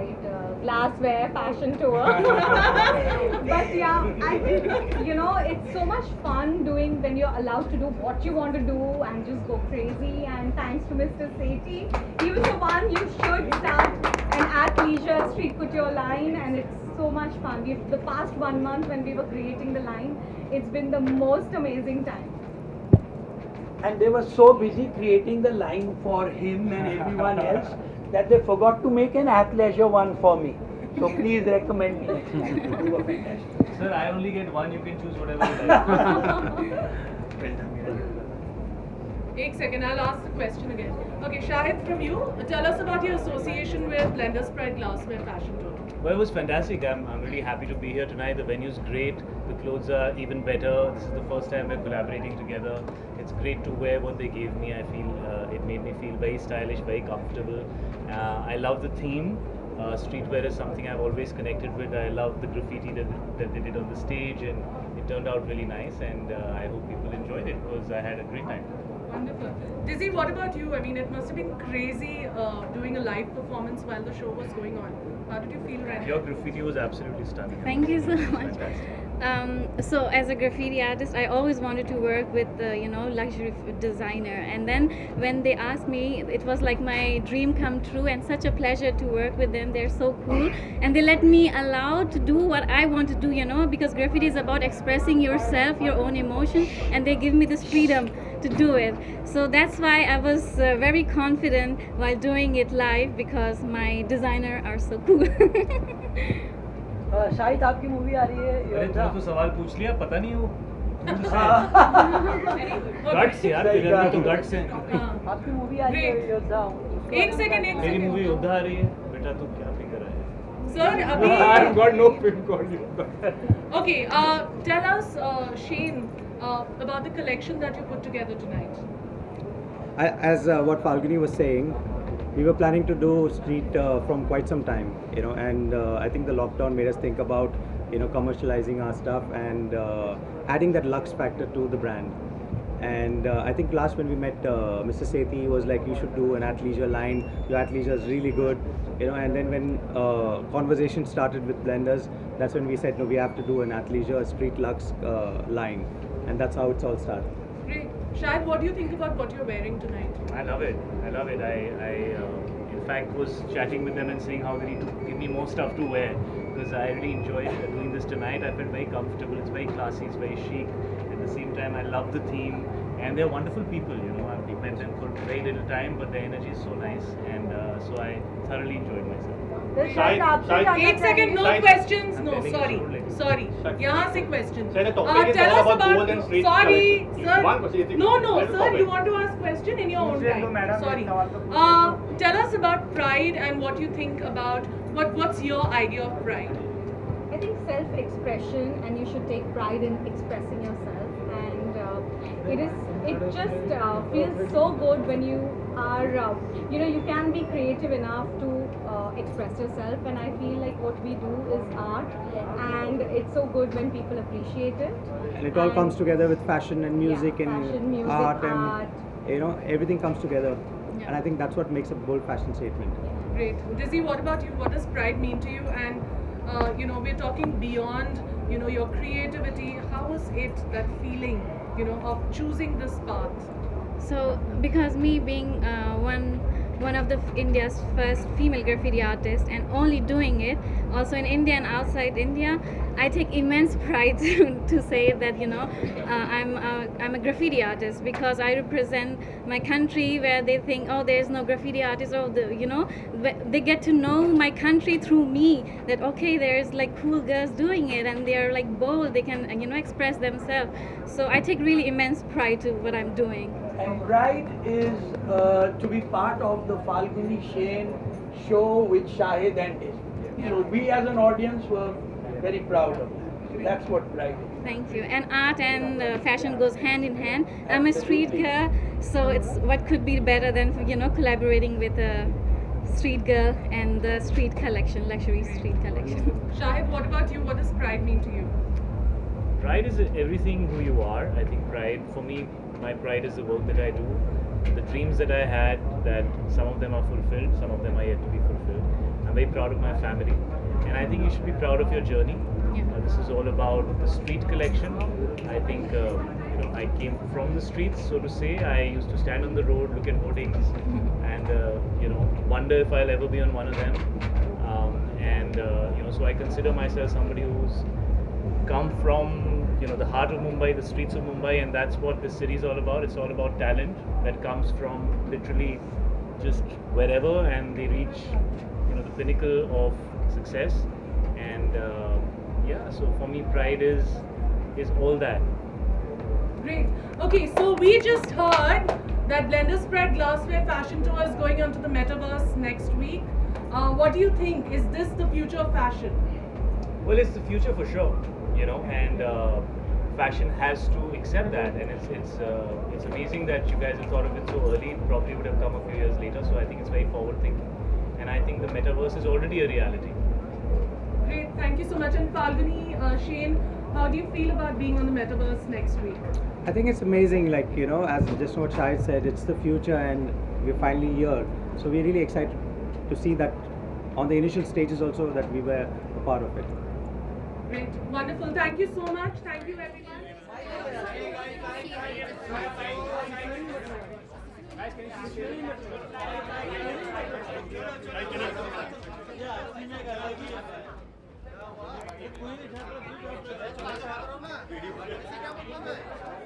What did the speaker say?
right? Glassware fashion tour. But yeah, I think it's so much fun doing when you're allowed to do what you want to do and just go crazy. And thanks to Mr. Sethi, he was the one you should start an athleisure street couture line, and it's so much fun. The past 1 month when we were creating the line, it's been the most amazing time. And they were so busy creating the line for him and everyone else that they forgot to make an athleisure one for me. So please recommend me next time. You were fantastic. Sir, I only get one. You can choose whatever you like. Well done. One second, I'll ask the question again. Okay, Shahid, from you, tell us about your association with Blenders Pride Glassware Fashion Tour. Well, it was fantastic. I'm really happy to be here tonight. The venue's great. The clothes are even better. This is the first time we're collaborating together. It's great to wear what they gave me. I feel it made me feel very stylish, very comfortable. I love the theme. Streetwear is something I've always connected with. I love the graffiti that they did on the stage, and it turned out really nice. And I hope people enjoyed it because I had a great time. Wonderful. Dizzy, what about you? I mean, it must have been crazy doing a live performance while the show was going on. How did you feel right now? Your graffiti was absolutely stunning. Thank you so much. Fantastic. So as a graffiti artist, I always wanted to work with luxury designer, and then when they asked me, it was like my dream come true and such a pleasure to work with them. They're so cool, and they let me allow to do what I want to do, because graffiti is about expressing yourself, your own emotion, and they give me this freedom to do it. So that's why I was very confident while doing it live, because my designer are so cool. Shahid आपकी movie आ रही है अरे योद्धा। तूने तो सवाल पूछ लिया, पता नहीं वो Very good. गट्स यार, तेरे अंदर तो गट्स हैं। आपकी मूवी आ रही है Great. योद्धा। एक सेकंड मेरी मूवी योद्धा आ रही है, बेटा तू क्या फिक्र है? सर अभी I've got no film called Yoddha. Okay, tell us, Shane, about the collection that you put together tonight. As what Falguni was saying, we were planning to do street from quite some time, and I think the lockdown made us think about, commercializing our stuff and adding that lux factor to the brand. And I think last when we met Mr. Sethi, he was like, you should do an athleisure line. Your athleisure is really good, and then when conversation started with Blenders, that's when we said, no, we have to do an athleisure street lux line, and that's how it's all started. Great. Shahid, what do you think about what you're wearing tonight? I love it. I love it. I in fact was chatting with them and saying how they need to give me more stuff to wear, because I really enjoyed doing this tonight. I felt very comfortable. It's very classy. It's very chic. At the same time, I love the theme, and they're wonderful people. I've met them for very little time, but their energy is so nice, and so I thoroughly enjoyed myself. Shahid आपसे जानना एक second, no Shahid. questions. No, I'm sorry, telling you, sorry. Shahid. यहाँ से question. Sir, the topic is Tell all us about gold and about. street Sorry, collection. sir. One question, No, no, let it sir. topic. You want to ask question in your own time. Sorry. Tell us about pride and what you think about what's your idea of pride. I think self-expression, and you should take pride in expressing yourself, and it just feels so good when you are you can be creative enough to express yourself, and I feel like what we do is art, and it's so good when people appreciate it. And it all comes together with fashion and music Yeah, and fashion, music, art art. and everything comes together. Yeah. And I think that's what makes a bold fashion statement. Great. Dizzy, what about you? What does pride mean to you? And we're talking beyond your creativity. How was it, that feeling of choosing this path? So, because me being one of the India's first female graffiti artists and only doing it also in India and outside India, I take immense pride to say that I'm a graffiti artist, because I represent my country, where they think, oh, there's no graffiti artist, or they get to know my country through me, that okay, there's like cool girls doing it and they're like bold, they can express themselves. So I take really immense pride to what I'm doing. And pride is to be part of the Falguni Shane show with Shahid and his. So we as an audience were very proud of that. That's what pride is. Thank you. And art and fashion goes hand in hand. I'm a street girl, so it's what could be better than collaborating with a street girl and the street collection, luxury street collection. Shahid, what about you? What does pride mean to you? Pride is everything who you are. I think pride, for me, my pride is the work that I do. The dreams that I had, that some of them are fulfilled, some of them are yet to be fulfilled. I'm I'm very proud of my family, and I think you should be proud of your journey. Yeah. This is all about the street collection. I think I came from the streets, so to say. I used to stand on the road, look at hoardings, and wonder if I'll ever be on one of them. So I consider myself somebody who's come from the heart of Mumbai, the streets of Mumbai, and that's what this city is all about. It's all about talent that comes from literally just wherever, and they reach the pinnacle of success. And so for me, pride is all that. Great. Okay, so we just heard that Blenders Pride Glassware fashion tour is going on to the metaverse next week. What do you think? Is this the future of fashion? Well, it's the future for sure, and fashion has to accept that, and it's amazing that you guys have thought of it so early. It probably would have come a few years later, so I think it's very forward thinking, and I think the metaverse is already a reality. Great, thank you so much. And Falguni, Shane, how do you feel about being on the metaverse next week? I think it's amazing, as just what Shahid said, it's the future and we're finally here. So we're really excited to see that on the initial stages also that we were a part of it. Great, wonderful. Thank you so much. Thank you, everyone. Thank you.